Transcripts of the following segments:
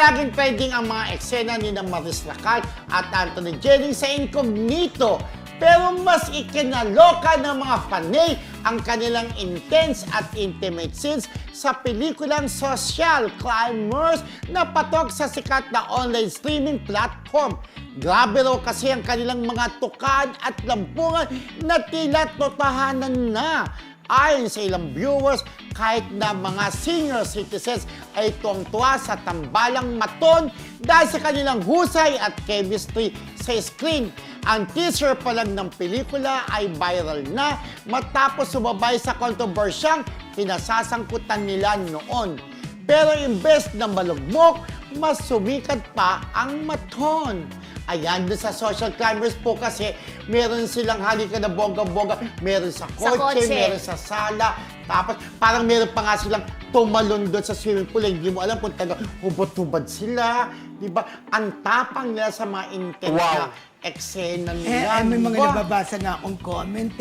palaging trending ang mga eksena ni Maris Racal at Anthony Jennings sa Incognito. Pero mas ikinaloka ng mga panay ang kanilang intense at intimate scenes sa pelikulang Social Climbers na patok sa sikat na online streaming platform. Grabe raw kasi ang kanilang mga tukan at lampungan na tila totohanan na. Ayon sa ilang viewers, kahit na mga senior citizens ay tuwang-tuwa sa tambalang maton dahil sa kanilang husay at chemistry sa screen. Ang teaser pa lang ng pelikula ay viral na matapos sumabay sa kontrobersyang pinasasangkutan nila noon. Pero imbes na malugmok, mas sumikat pa ang maton. Ayan, doon sa Social Climbers po kasi meron silang halika na bongga-bongga, meron sa kotse, meron sa sala, tapos parang meron pa nga silang tumalon doon sa swimming pool, hindi mo alam kung hubot-hubad sila, di ba? Ang tapang nila sa mga intense na eksena nila. May mga nababasa na akong comment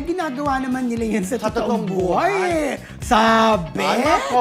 ginagawa naman nila yan sa totoong buhay. Sabi? Ano ko,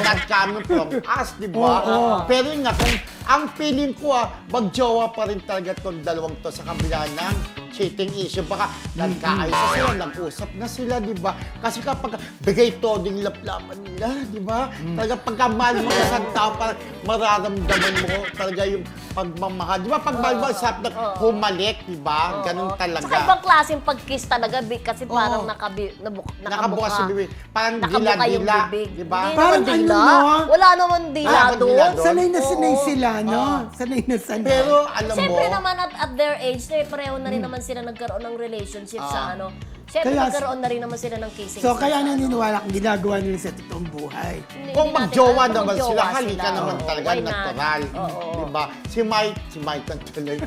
not coming from us, di ba? Pero yun nga, kung ang feeling ko magjowa pa rin talaga itong dalawang to sa kabila ng cheating issue. Baka nagkaayos na sila, nag-usap na sila, di ba? Kasi kapag bigay todo yung laplapan nila, di ba? Talaga pagkamahal mo sa isang tao, parang mararamdaman mo talaga yung pagmamahal. Di ba? Pag mahal mo, sarap na humalik, di ba? Ganun talaga. Saka ibang klaseng pag-kiss talaga, kasi parang nakabuka sa bibig. Parang nakabuka yung dila-dila, bibig. di ba? Hindi Parang naman dila. ano, no? Wala naman dila doon. Sanay na sanay sila, no? Sanay na sanay. Pero alam mo, Siyempre naman at their age, pareho na rin naman sila nagkaroon ng relationship sa ano. Siyempre Kaya- nagkaroon na rin naman sila ng kissing. So kaya naniniwala kang ginagawa nila sa totoong buhay. kung magjowa naman sila, halika sila. naman Oo, talaga, why not? natural. Oo. Diba? Si Mike ang tuloy.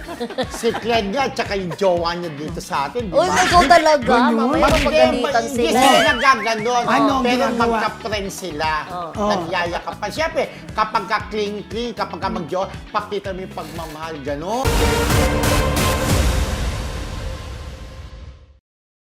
Si Cled nga, tsaka yung jowa niya dito sa atin, diba? Uy, ikaw talaga. Ganun? Mamaya mapagalitan Hindi sila. sila nagaganon. Ano ang pero ginagawa? magka-friend sila. Nagyayakapan. Siyempre, kapag ka-cling-cling, kapag ka magjowa, pakita mo yung pagmamahal, gano'n.